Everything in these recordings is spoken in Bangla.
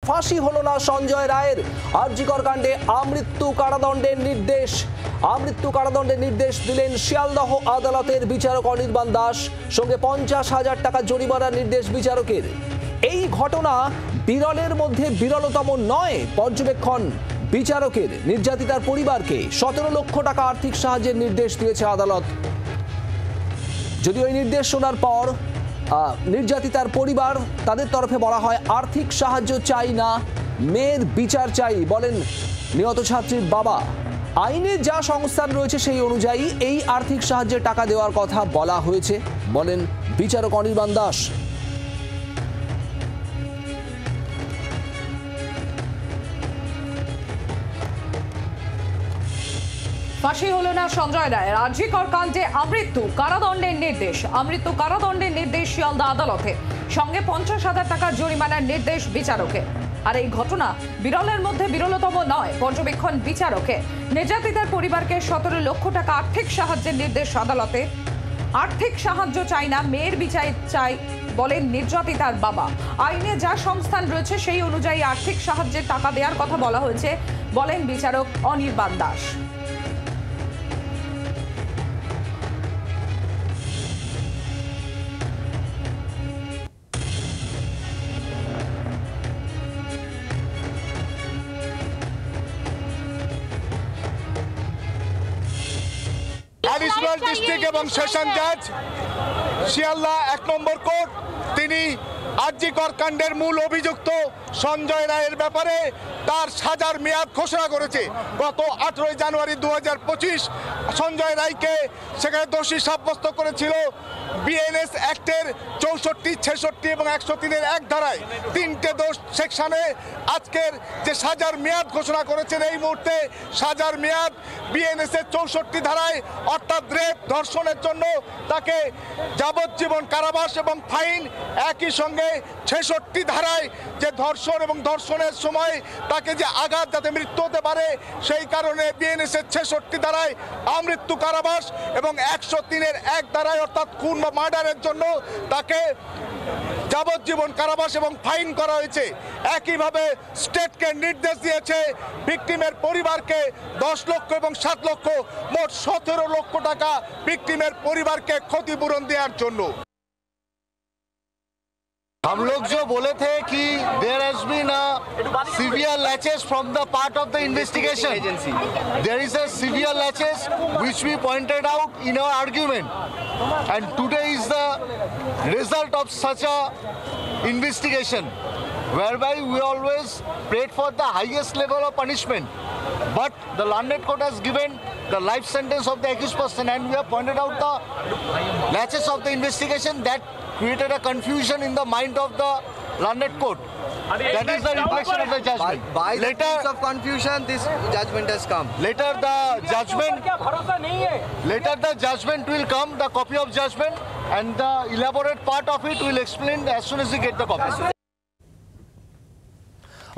ফাঁসি হলো না সঞ্জয় রায়ের। আরজিকর কাণ্ডে আমৃত্যু কারাদণ্ডের নির্দেশ। আমৃত্যু কারাদণ্ডের নির্দেশ দিলেন শিয়ালদহ আদালতের বিচারক অনির্বাণ দাস। সঙ্গে 50,000 টাকা জরিমানার নির্দেশ বিচারকের। এই ঘটনা বিরলের মধ্যে বিরলতম নয়। পর্যবেক্ষণ বিচারকের। নির্যাতিতার পরিবারকে 17 লক্ষ টাকা আর্থিক সাহায্যের নির্দেশ দিয়েছে আদালত। যদিও এই নির্দেশ শোনার পর নির্যাতিতার পরিবার তাদের তরফে বলা হয় আর্থিক সাহায্য চাই না, মেয়ের বিচার চাই, বলেন নিহত ছাত্রীর বাবা। আইনে যা সংস্থান রয়েছে সেই অনুযায়ী এই আর্থিক সাহায্যের টাকা দেওয়ার কথা বলা হয়েছে, বলেন বিচারক অনির্বাণ দাস। ফাঁসি হলো না সঞ্জয় রায়ের। আরজিকর কাণ্ডে আমৃত্যু কারাদণ্ডের নির্দেশ। আমৃত্যু কারাদণ্ডের নির্দেশ শিয়ালদা আদালতে। সঙ্গে 50,000 টাকার জরিমানার নির্দেশ বিচারকে। আর এই ঘটনা বিরলের মধ্যে বিরলতম নয়। পর্যবেক্ষণ বিচারকে। নির্যাতিতার পরিবারকে 17 লক্ষ টাকা আর্থিক সাহায্যের নির্দেশ আদালতে। আর্থিক সাহায্য চাই না, মেয়ের বিচার চাই, বলেন নির্যাতিতার বাবা। আইনে যা সংস্থান রয়েছে সেই অনুযায়ী আর্থিক সাহায্যের টাকা দেওয়ার কথা বলা হয়েছে, বলেন বিচারক অনির্বাণ দাস। অ্যাডিশনাল ডিস্ট্রিক্ট এবং সেশন জাজ শিয়ালদা 1 নম্বর কোর্ট তিনি আরজিকর কাণ্ডের মূল অভিযুক্ত সঞ্জয় রায়ের ব্যাপারে তার সাজার মেয়াদ ঘোষণা করেছে। গত 18 জানুয়ারি 2025 সঞ্জয় রায়কে সেখানে দোষী সাব্যস্ত করেছিল বিএনএস অ্যাক্টের 64, 66 এবং 103-এর 1 ধারায় 3টে দোষ সেকশনে। আজকের যে সাজার মেয়াদ ঘোষণা করেছেন এই মুহূর্তে সাজার মেয়াদ বিএনএস এর 64 ধারায় অর্থাৎ রেপ ধর্ষণের জন্য তাকে যাবজ্জীবন কারাবাস এবং ফাইন, একই সঙ্গে 66 ধারায় যে ধর্ষণ এবং ধর্ষণের সময় তাকে যে আঘাত যাতে মৃত্যু হতে পারে সেই কারণে বিএনএস এর 66 ধারায় আমৃত্যু কারাবাস এবং 103-এর 1 ধারায় অর্থাৎ খুন বা মার্ডারের জন্য তাকে যাবজ্জীবন কারাবাস এবং ফাইন করা হয়েছে। একইভাবে স্টেটকে নির্দেশ দিয়েছে ভিকটিমের পরিবারকে 10 লক্ষ এবং 7 লক্ষ মোট 17 লক্ষ টাকা ভিকটিমের পরিবারকে ক্ষতিপূরণ দেওয়ার জন্য। हम लोग जो बोले थे कि there has been a severe laches from the part of the investigation. There is a severe laches which we pointed out in our argument, and today is the result of such a investigation, whereby we always prayed for the highest level of punishment, but the London court has given the life sentence of the accused person, and we have pointed out the laches of the investigation that created a confusion in the mind of the London court. That is the reflection of the judgment. By the means of confusion, this judgment has come. Later the judgment will come, the copy of judgment, and the elaborate part of it will explain as soon as we get the copy.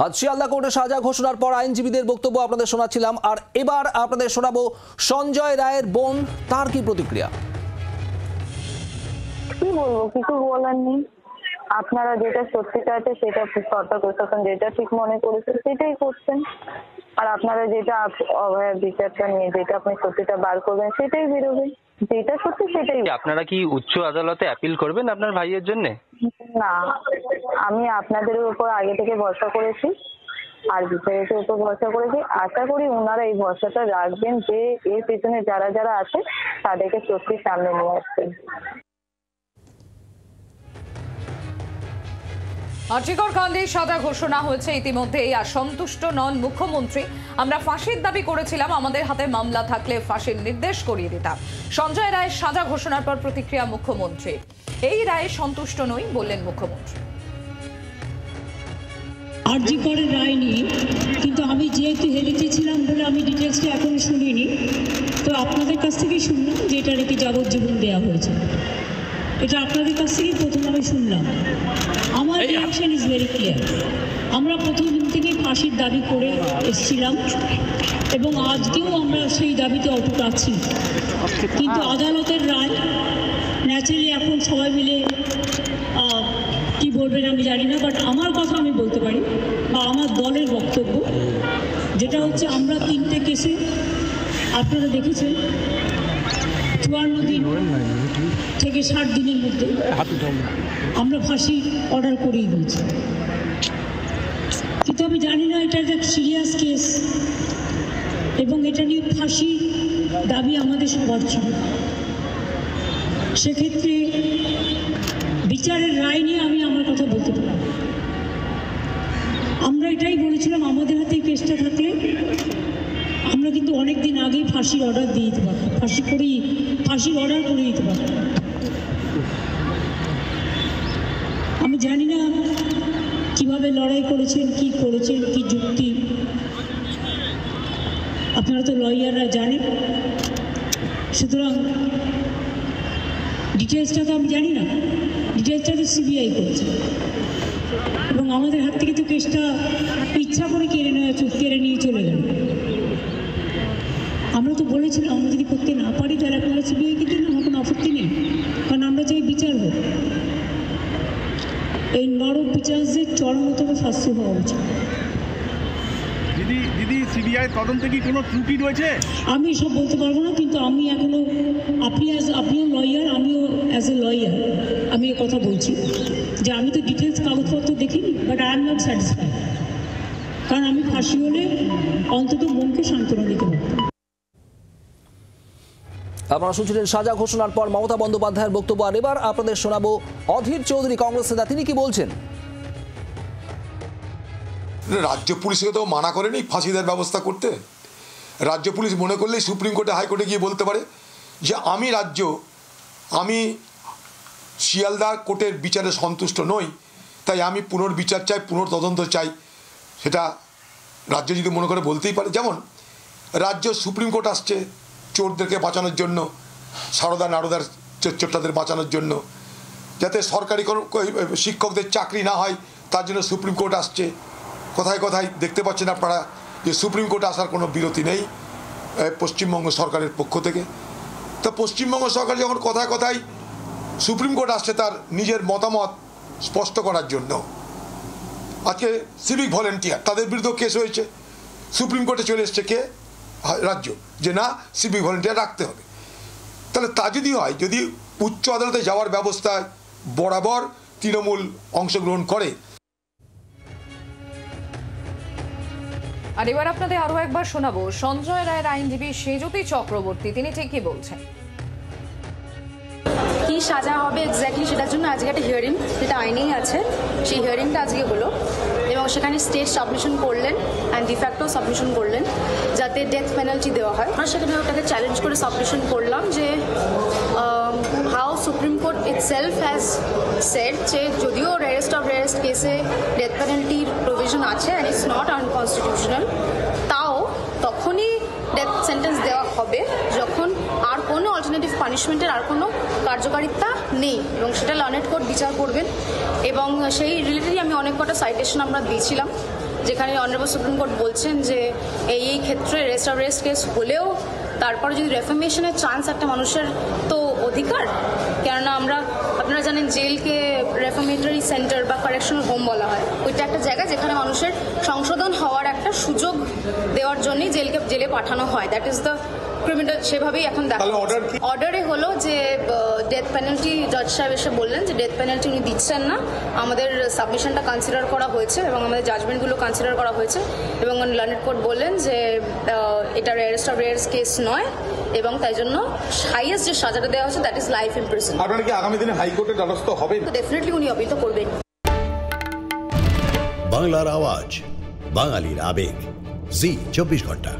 আজ শিয়ালদা কোর্টে সাজা ঘোষণার পর আইনজীবীদের বক্তব্য আপনাদের শোনাচ্ছিলাম। আর এবার আপনাদের শোনাবো সঞ্জয় রায়ের বোন, তার কি প্রতিক্রিয়া। কি বলবো, কিছু বলার নেই। আপনারা যেটা সত্যিটা আছে সেটা সরকার প্রশাসন যেটা ঠিক মনে করেছে সেটাই করছেন, আর আপনারা যেটা অভয়ার বিচারটা নিয়ে যেটা আপনি সত্যিটা বার করবেন সেটাই বেরোবে, যেটা সত্যি সেটাই। আপনারা কি উচ্চ আদালতে অ্যাপিল করবেন আপনার ভাইয়ের জন্য? না, আমি আপনাদের উপর আগে থেকে ভরসা করেছি আর বিচারকের উপর ভরসা করেছি। আশা করি ওনারা এই ভরসাটা রাখবেন যে এর পেছনে যারা যারা আছে তাদেরকে সত্যি সামনে নিয়ে আসবেন। আরজিকর কাণ্ডে সাজা ঘোষণা হয়েছে ইতিমধ্যেই, আর সন্তুষ্ট নন মুখ্যমন্ত্রী। আমরা ফাঁসির দাবি করেছিলাম, আমাদের হাতে মামলা থাকলে ফাঁসির নির্দেশ করিয়ে দিতাম। সঞ্জয় রায়ের সাজা ঘোষণার পর প্রতিক্রিয়া মুখ্যমন্ত্রী। এই রায়ে সন্তুষ্ট নই বললেন মুখ্যমন্ত্রী। আরজিকরের রায় নিয়ে কিন্তু আমি যেহেতু হেলিতে ছিলাম বলে আমি ডিটেলসটা এখনো শুনিনি, তো আপনাদের কাছ থেকেই শুনলাম যে এটা নাকি যাবজ্জীবন দেওয়া হয়েছে। এটা আপনাদের কাছ থেকেই প্রথম আমি শুনলাম। আমার রিঅ্যাকশন ইজ ভেরি ক্লিয়ার। আমরা প্রথম দিন থেকেই ফাঁসির দাবি করে এসেছিলাম এবং আজকেও আমরা সেই দাবিতে অটুট আছি, কিন্তু আদালতের রায় ন্যাচারালি এখন সবাই মিলে কি বলবেন আমি জানি না, বাট আমার কথা আমি বলতে পারি বা আমার দলের বক্তব্য যেটা হচ্ছে, আমরা 3টে কেসে আপনারা দেখেছেন 54 দিন থেকে 60 দিনের মধ্যে আমরা ফাঁসি অর্ডার করেই দিয়েছি। কিন্তু আমি জানি না এটা একটা সিরিয়াস কেস এবং এটা নিয়ে ফাঁসি দাবি আমাদের সবার ছিল। সেক্ষেত্রে বিচারের রায় নিয়ে আমি আমার কথা বলতে পারি। আমরা এটাই বলেছিলাম, আমাদের হাতে কেসটা থাকলে আমরা কিন্তু অনেক দিন আগেই ফাঁসির অর্ডার দিয়ে দিতে পারতাম, ফাঁসির অর্ডার করে দিতে পারতাম। আমি জানি না কিভাবে লড়াই করেছেন, কি করেছেন, কি যুক্তি, আপনারা তো লয়াররা জানেন। সুতরাং ডিটেলসটা তো আমি জানি না, ডিটেলসটা তো সিবিআই করেছে এবং আমাদের হাত থেকে তো কেসটা ইচ্ছা করে কেড়ে নিয়ে চলে গেল। আমরা তো বলেছিলাম আমরা যদি করতে না পারি তাহলে আপনারা সিবিআইকে দিন, আমার কোনো আপত্তি নেই, কারণ আমরা চাই বিচার হোক। এই নরক বিচারদের চরমতম শাস্তি হওয়া উচিত। দিদি সিবিআই তদন্তে কি কোনো ত্রুটি রয়েছে? আমি সব বলতে পারবো না, কিন্তু আমি এখনো আপনিও লয়ার, আমিও অ্যাজ এ লয়ার আমি এ কথা বলছি যে আমি তো ডিটেলস কাগজপত্র দেখিনি, but I am not satisfied, কারণ আমি ফাঁসি হলে অন্তত মনকে সান্ত্বনা দিতে পারতাম। আপনারা শুনছিলেন সাজা ঘোষণার পর মমতা বন্দ্যোপাধ্যায়ের বক্তব্য। আর এবার আপনাদের শোনাবো অধীর চৌধুরী, কংগ্রেস নেতা, তিনি কি বলছেন। রাজ্য পুলিশকে তো মানা করেনি ফাঁসি দেওয়ার ব্যবস্থা করতে। রাজ্য পুলিশ মনে করলেই সুপ্রিম কোর্টে হাইকোর্টে গিয়ে বলতে পারে যে আমি শিয়ালদা কোর্টের বিচারে সন্তুষ্ট নই, তাই আমি পুনর্বিচার চাই, পুনর্তদন্ত চাই। সেটা রাজ্য যদি মনে করে বলতেই পারে। যেমন রাজ্য সুপ্রিম কোর্ট আসছে চোরদেরকে বাঁচানোর জন্য, সারদা নারদার চোরটাদের বাঁচানোর জন্য, যাতে সরকারি শিক্ষকদের চাকরি না হয় তার জন্য সুপ্রিম কোর্ট আসছে। কোথায় কোথায় দেখতে পাচ্ছেন আপনারা যে সুপ্রিম কোর্টে আসার কোনো বিরতি নেই পশ্চিমবঙ্গ সরকারের পক্ষ থেকে। তো পশ্চিমবঙ্গ সরকার যখন কোথায় কোথায় সুপ্রিম কোর্ট আসছে তার নিজের মতামত স্পষ্ট করার জন্য, আজকে সিভিক ভলেন্টিয়ার তাদের বিরুদ্ধে কেস হয়েছে, সুপ্রিম কোর্টে চলে এসছে কে? রাজ্য, যে না সিভিক ভলেন্টিয়ার রাখতে হবে। তাহলে তা যদি হয়, যদি উচ্চ আদালতে যাওয়ার ব্যবস্থায় বরাবর তৃণমূল অংশগ্রহণ করে। আর এবার আপনাদের আরো একবার শোনাবো সঞ্জয় রায়ের আইনজীবী সেজুতি চক্রবর্তী, তিনি ঠিক কি বলছেন। কি সাজা হবে এক্স্যাক্টলি সেটার জন্য আজকে একটা হিয়ারিং, যেটা আইনেই আছে, সেই হিয়ারিংটা আজকে হলো এবং সেখানে স্টেট সাবমিশন করলেন অ্যান্ড ডিফ্যাক্টো সাবমিশন করলেন যাতে ডেথ পেনাল্টি দেওয়া হয়। আমরা সেখানে ওটাকে চ্যালেঞ্জ করে সাবমিশন করলাম যে how supreme court itself has said যে যদিও রেয়ারেস্ট অফ রেয়ারেস্ট কেসে ডেথ পেনাল্টির প্রভিশন আছে অ্যান্ড ইটস নট আনকনস্টিটিউশনাল, তাও তখনই ডেথ সেন্টেন্স দেওয়া হবে যখন আর কোনো অল্টারনেটিভ পানিশমেন্টের আর কোনো কার্যকারিতা নেই এবং সেটা লনেট কোর্ট বিচার করবেন। এবং সেই রিলেটেডই আমি অনেক কটা সাইটেশন আমরা দিয়েছিলাম, যেখানে অনারেবল সুপ্রিম কোর্ট বলছেন যে এই ক্ষেত্রে রেস্ট অফ রেস্ট কেস হলেও তারপরে যদি রেফরমেশনের চান্স একটা মানুষের তো অধিকার, কেননা আপনারা জানেন জেলকে রেফরমেটরি সেন্টার বা কারেকশনাল হোম বলা হয়, ওইটা একটা জায়গা যেখানে মানুষের সংশোধন হওয়ার একটা সুযোগ দেওয়ার জন্যই জেলে পাঠানো হয়। দ্যাট ইজ দ্য ক্রিমিনাল, সেভাবেই এখন দেখা অর্ডারে হলো যে ডেথ পেনাল্টি, জজ সাহেব এসে বললেন যে ডেথ পেনাল্টি উনি দিচ্ছেন না, আমাদের সাবমিশনটা কনসিডার করা হয়েছে এবং আমাদের জাজমেন্টগুলো কনসিডার করা হয়েছে এবং লার্নেড কোর্ট বললেন যে এটা রেয়ারেস্ট অফ রেয়ারেস্ট কেস নয় এবং তাই জন্য হাইয়েস্ট যে সাজাটা দেওয়া হয়েছে দ্যাট ইজ লাইফ ইমপ্রিজন। আপনারা কি আগামী দিনে হাইকোর্টের দ্বারস্থ হবেন? ডেফিনেটলি উনি অপিল করবেন। বাংলার আওয়াজ, বাঙালির আবেগ, জি 24 ঘন্টা।